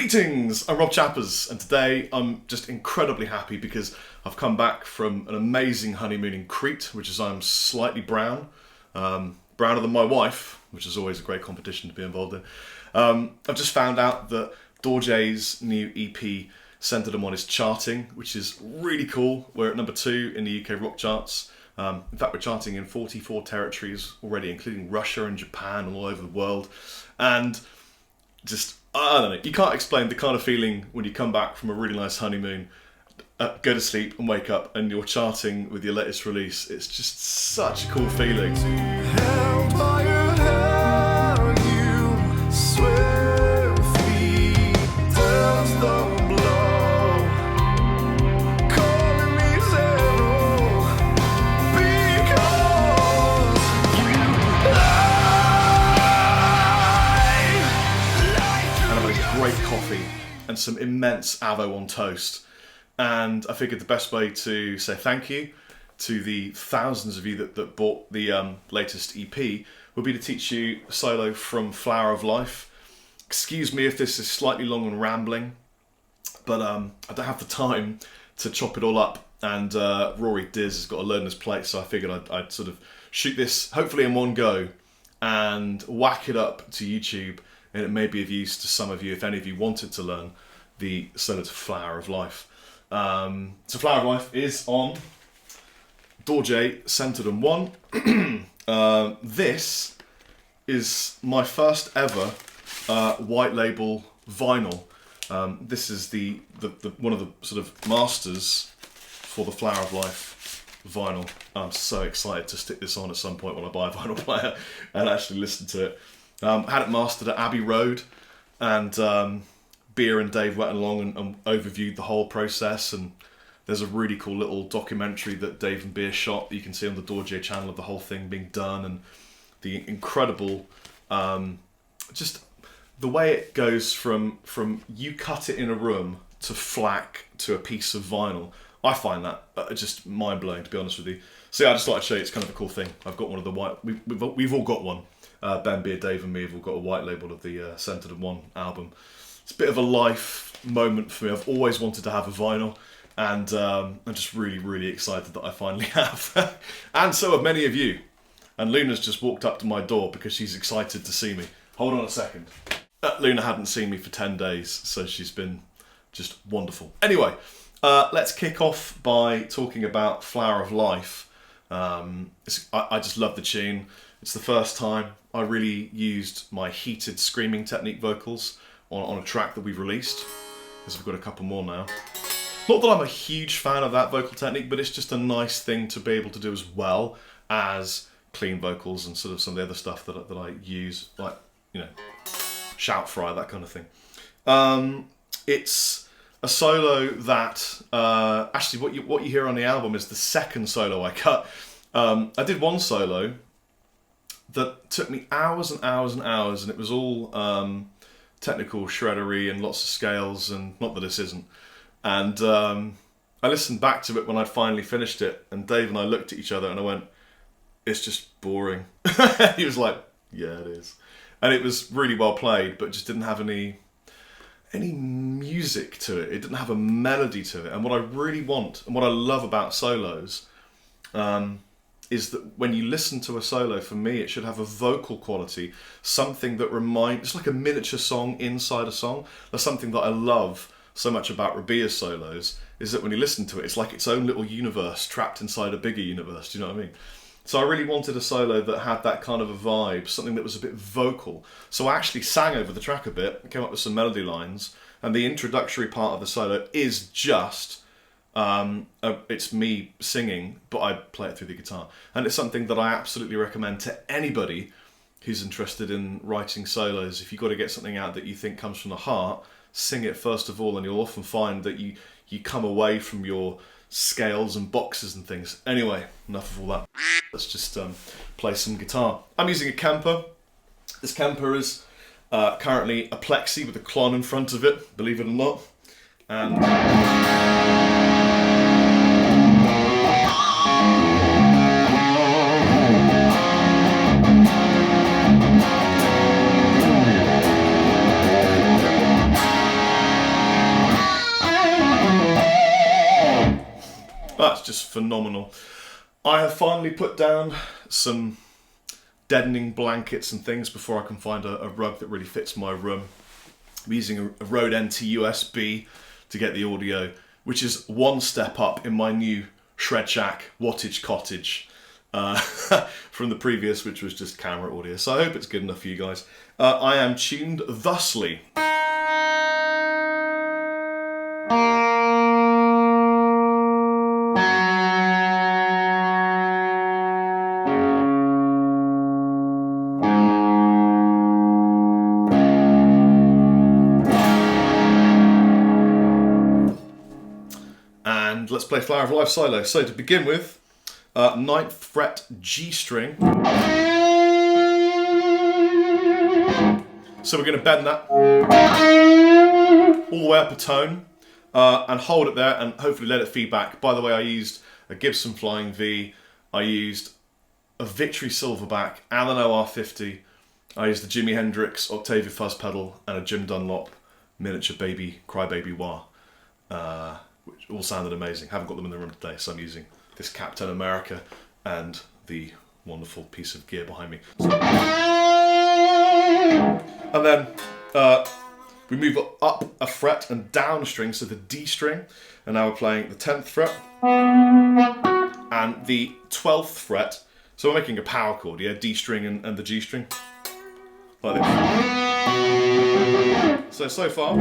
Greetings, I'm Rob Chappers, and today I'm just incredibly happy because I've come back from an amazing honeymoon in Crete, which is I'm slightly brown, browner than my wife, which is always a great competition to be involved in. I've just found out that Dorje's new EP, Centered on One, is charting, which is really cool. We're at number 2 in the UK rock charts. In fact, we're charting in 44 territories already, including Russia and Japan and all over the world. And just, I don't know, you can't explain the kind of feeling when you come back from a really nice honeymoon, go to sleep and wake up and you're charting with your latest release. It's just such a cool feeling. Held by your hand, you swiftly dance the blow, calling me zero, because you And I've had a great coffee and some immense avo on toast. And I figured the best way to say thank you to the thousands of you that bought the latest EP would be to teach you a solo from Flower of Life. Excuse me if this is slightly long and rambling, but I don't have the time to chop it all up, and Rory Diz has got a load on his plate, so I figured I'd sort of shoot this hopefully in one go and whack it up to YouTube, and it may be of use to some of you if any of you wanted to learn the solo to Flower of Life. So Flower of Life is on Dorje, Centered on One. This is my first ever white label vinyl. This is the one of the sort of masters for the Flower of Life vinyl. I'm so excited to stick this on at some point when I buy a vinyl player and actually listen to it. Had it mastered at Abbey Road, and Beer and Dave went along and overviewed the whole process, and there's a really cool little documentary that Dave and Beer shot that you can see on the Dorje channel of the whole thing being done, and the incredible just the way it goes from you cut it in a room to FLAC to a piece of vinyl. I find that just mind-blowing, to be honest with you. So yeah, I just thought I'd show you. It's kind of a cool thing. I've got one of the white, we've all got one. Ben, Beer, Dave and me have all got a white label of the Centered on One album. It's a bit of a life moment for me. I've always wanted to have a vinyl, and I'm just really, really excited that I finally have. And so have many of you. And Luna's just walked up to my door because she's excited to see me. Hold on a second. Luna hadn't seen me for 10 days, so she's been just wonderful. Anyway, let's kick off by talking about Flower of Life. I just love the tune. It's the first time I really used my heated screaming technique vocals on a track that we've released, because we've got a couple more now. Not that I'm a huge fan of that vocal technique, but it's just a nice thing to be able to do as well as clean vocals and sort of some of the other stuff that I use, like, you know, shout fry, that kind of thing. It's a solo that actually what you hear on the album is the second solo I cut. I did one solo that took me hours and hours and hours, and it was all technical shreddery and lots of scales, and not that this isn't. And I listened back to it when I'd finally finished it, and Dave and I looked at each other and I went, it's just boring. He was like, yeah, it is. And it was really well played, but just didn't have any music to it. It didn't have a melody to it. And what I really want, and what I love about solos, is that when you listen to a solo, for me, it should have a vocal quality, something that it's like a miniature song inside a song. That's something that I love so much about Rabia's solos, is that when you listen to it, it's like its own little universe trapped inside a bigger universe. Do you know what I mean? So I really wanted a solo that had that kind of a vibe, something that was a bit vocal. So I actually sang over the track a bit, came up with some melody lines, and the introductory part of the solo is just it's me singing, but I play it through the guitar. And it's something that I absolutely recommend to anybody who's interested in writing solos. If you've got to get something out that you think comes from the heart, sing it first of all, and you'll often find that you come away from your scales and boxes and things. Anyway, enough of all that. Let's just play some guitar. I'm using a Kemper. This Kemper is currently a plexi with a clon in front of it, believe it or not. And That's just phenomenal. I have finally put down some deadening blankets and things before I can find a rug that really fits my room. I'm using a Rode NT USB to get the audio, which is one step up in my new Shred Shack wattage cottage from the previous, which was just camera audio. So I hope it's good enough for you guys. I am tuned thusly. And let's play Flower of Life solo. So to begin with, 9th fret G string. So we're going to bend that all the way up a tone and hold it there and hopefully let it feed back. By the way, I used a Gibson Flying V, I used a Victory Silverback, Allen OR50, I used the Jimi Hendrix Octavia Fuzz pedal and a Jim Dunlop miniature baby Crybaby Wah, which all sounded amazing. Haven't got them in the room today, so I'm using this Captain America and the wonderful piece of gear behind me. And then we move up a fret and down a string, so the D string, and now we're playing the 10th fret and the 12th fret. So we're making a power chord, yeah, D string and the G string, like this. So far,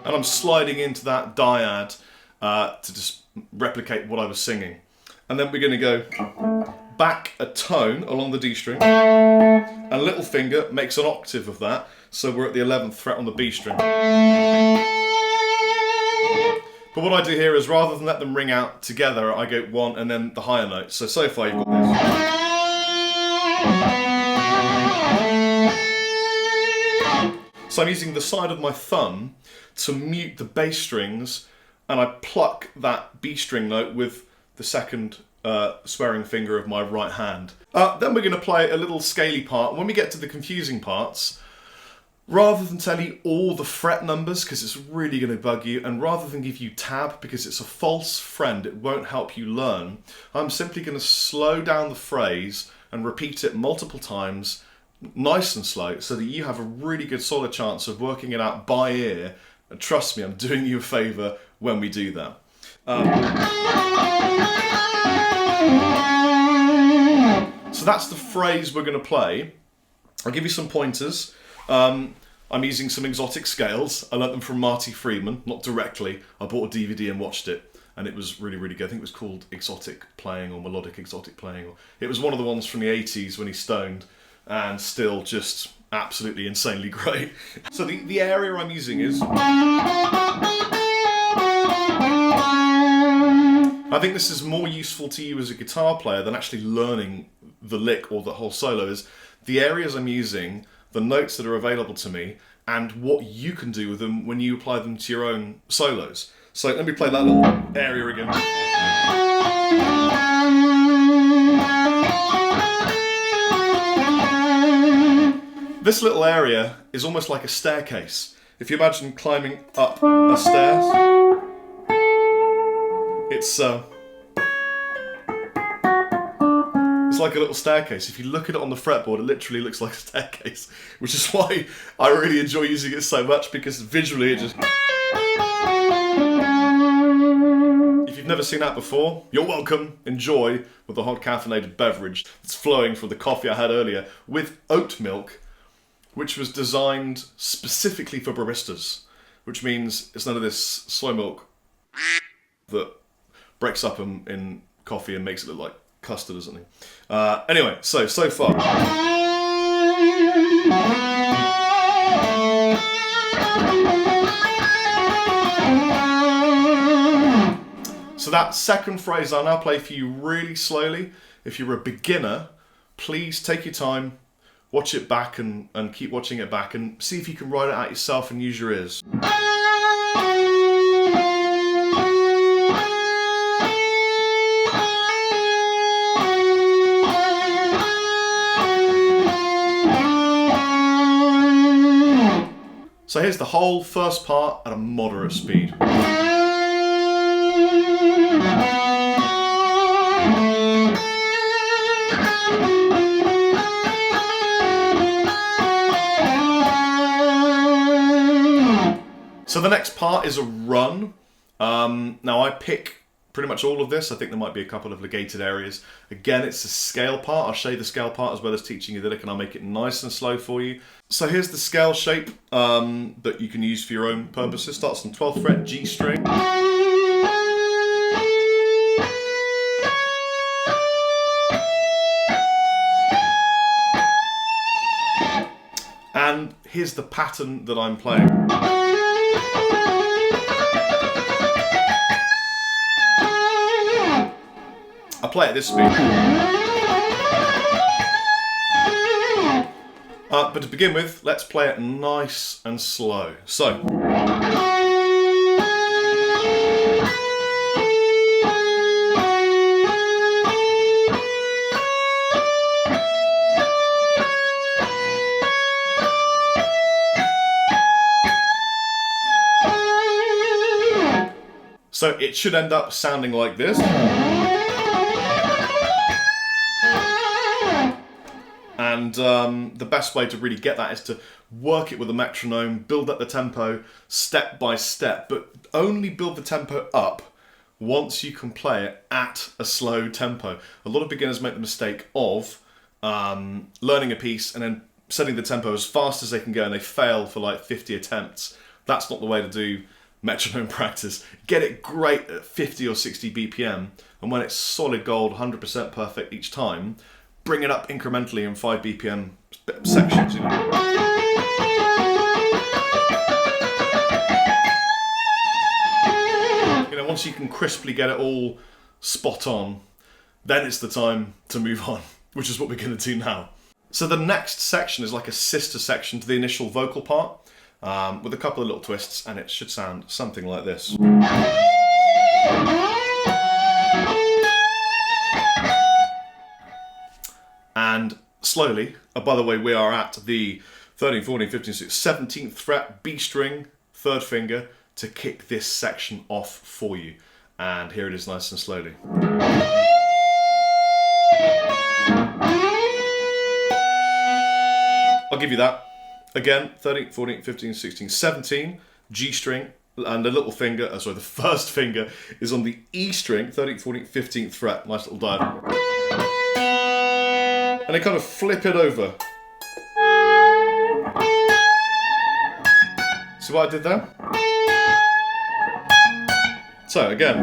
and I'm sliding into that dyad to just replicate what I was singing, and then we're going to go back a tone along the D string, and little finger makes an octave of that, so we're at the 11th fret on the B string. But what I do here is, rather than let them ring out together, I go one and then the higher note. So far you've got this. So I'm using the side of my thumb to mute the bass strings, and I pluck that B string note with the second swearing finger of my right hand. Then we're going to play a little scaly part. When we get to the confusing parts, rather than tell you all the fret numbers, because it's really going to bug you, and rather than give you tab, because it's a false friend, it won't help you learn, I'm simply going to slow down the phrase and repeat it multiple times, nice and slow, so that you have a really good solid chance of working it out by ear. And trust me, I'm doing you a favour when we do that. So that's the phrase we're going to play. I'll give you some pointers. I'm using some exotic scales. I learnt them from Marty Friedman, not directly. I bought a DVD and watched it, and it was really, really good. I think it was called Exotic Playing or Melodic Exotic Playing. It was one of the ones from the 80s when he stoned, and still just absolutely insanely great. So the area I'm using is... I think this is more useful to you as a guitar player than actually learning the lick or the whole solo. Is the areas I'm using, the notes that are available to me, and what you can do with them when you apply them to your own solos. So let me play that little area again. This little area is almost like a staircase. If you imagine climbing up a stairs, it's like a little staircase. If you look at it on the fretboard, it literally looks like a staircase, which is why I really enjoy using it so much, because visually it just... If you've never seen that before, you're welcome. Enjoy with the hot caffeinated beverage that's flowing from the coffee I had earlier with oat milk, which was designed specifically for baristas, which means it's none of this soy milk that breaks up in coffee and makes it look like custard or something. Anyway, so far. So that second phrase I'll now play for you really slowly. If you're a beginner, please take your time, watch it back and keep watching it back and see if you can write it out yourself and use your ears. So here's the whole first part at a moderate speed. So the next part is a run. Now I pick pretty much all of this. I think there might be a couple of legated areas. Again, it's a scale part. I'll show you the scale part as well as teaching you the lick, and I'll make it nice and slow for you. So here's the scale shape that you can use for your own purposes. Starts on 12th fret G string. And here's the pattern that I'm playing. I play at this speed. But to begin with, let's play it nice and slow. So. So it should end up sounding like this. And the best way to really get that is to work it with a metronome, build up the tempo step by step, but only build the tempo up once you can play it at a slow tempo. A lot of beginners make the mistake of learning a piece and then setting the tempo as fast as they can go, and they fail for like 50 attempts. That's not the way to do metronome practice. Get it great at 50 or 60 BPM, and when it's solid gold, 100% perfect each time, bring it up incrementally in 5 BPM sections. You know, once you can crisply get it all spot on, then it's the time to move on, which is what we're going to do now. So the next section is like a sister section to the initial vocal part, with a couple of little twists, and it should sound something like this. And slowly, by the way, we are at the 13th, 14th, 15th, 16th, 17th fret, B string, third finger, to kick this section off for you. And here it is nice and slowly. I'll give you that. Again, 13th, 14th, 15th, 16th, 17, G string, and the little finger, the first finger is on the E string, 13th, 14th, 15th fret. Nice little dive. And then kind of flip it over. See what I did there? So again.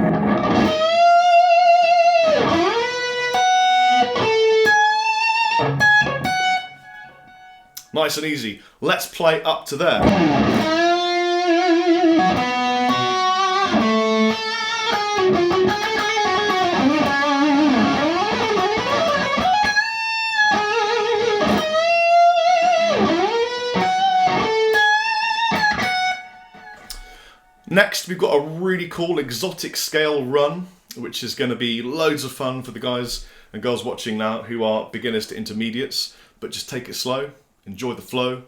Nice and easy. Let's play up to there. Next, we've got a really cool exotic scale run, which is going to be loads of fun for the guys and girls watching now who are beginners to intermediates, but just take it slow. Enjoy the flow,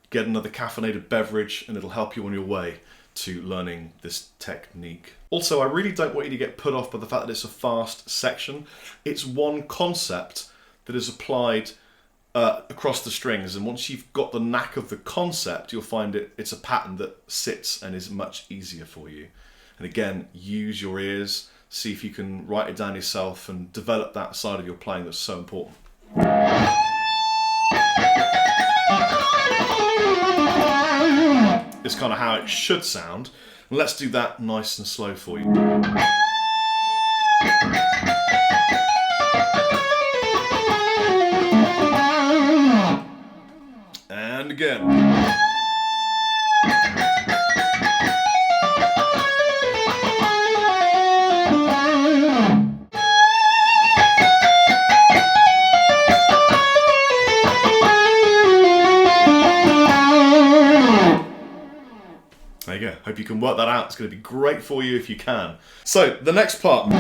get another caffeinated beverage, and it'll help you on your way to learning this technique. Also, I really don't want you to get put off by the fact that it's a fast section. It's one concept that is applied across the strings, and once you've got the knack of the concept, you'll find it's a pattern that sits and is much easier for you. And again, use your ears, see if you can write it down yourself and develop that side of your playing that's so important. It's kind of how it should sound. And let's do that nice and slow for you. And again. There you go. Hope you can work that out. It's going to be great for you if you can. So, the next part.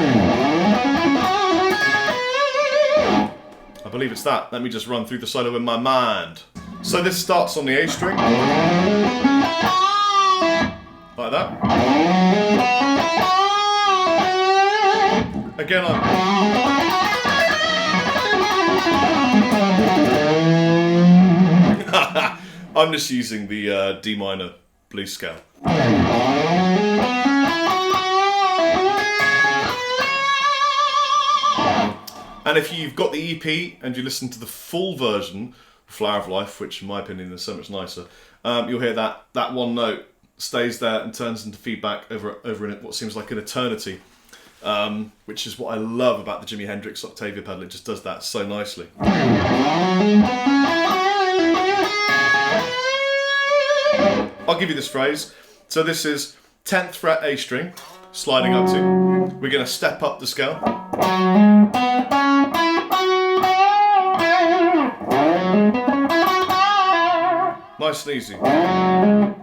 I believe it's that. Let me just run through the solo in my mind. So this starts on the A string, like that. Again, I'm just using the D minor blues scale. And if you've got the EP and you listen to the full version, Flower of Life, which in my opinion is so much nicer, you'll hear that one note stays there and turns into feedback over in what seems like an eternity, which is what I love about the Jimi Hendrix Octavia pedal. It just does that so nicely. I'll give you this phrase. So this is 10th fret A string, sliding up to. We're going to step up the scale. Nice and easy. And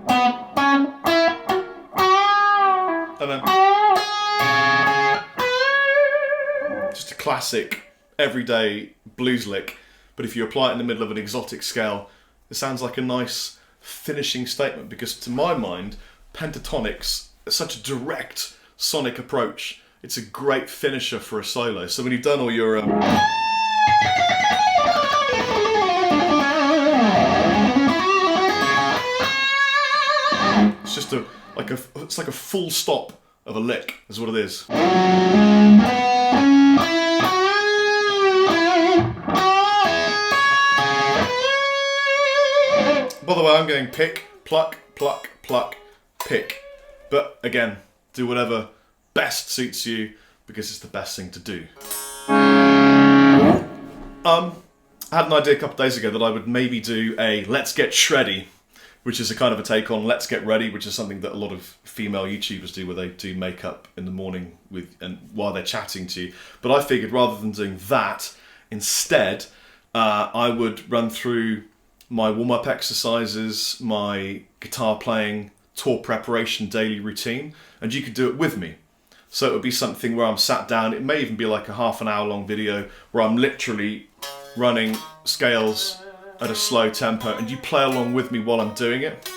then just a classic, everyday blues lick. But if you apply it in the middle of an exotic scale, it sounds like a nice finishing statement, because to my mind, pentatonics is such a direct sonic approach. It's a great finisher for a solo. So when you've done all your it's just it's like a full stop of a lick, is what it is. By the way, I'm going pick, pluck, pluck, pluck, pick. But again, do whatever best suits you, because it's the best thing to do. I had an idea a couple of days ago that I would maybe do a Let's Get Shreddy, which is a kind of a take on Let's Get Ready, which is something that a lot of female YouTubers do, where they do makeup in the morning while they're chatting to you. But I figured rather than doing that, instead, I would run through my warm-up exercises, my guitar playing, tour preparation daily routine, and you could do it with me. So it would be something where I'm sat down. It may even be like a half an hour long video where I'm literally running scales at a slow tempo, and you play along with me while I'm doing it.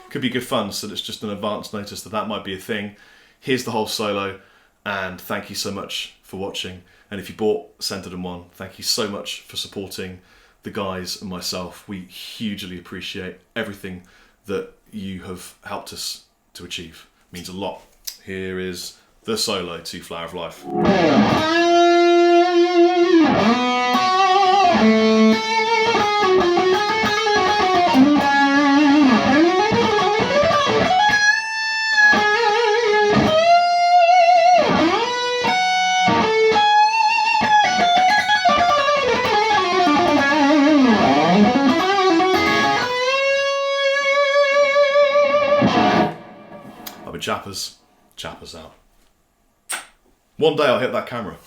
Could be good fun, so it's just an advance notice that might be a thing. Here's the whole solo, and thank you so much for watching. And if you bought Centered in One, thank you so much for supporting the guys and myself. We hugely appreciate everything that you have helped us to achieve. It means a lot. Here is the solo to Flower of Life. I've been Chappers. Chappers out. One day I'll hit that camera.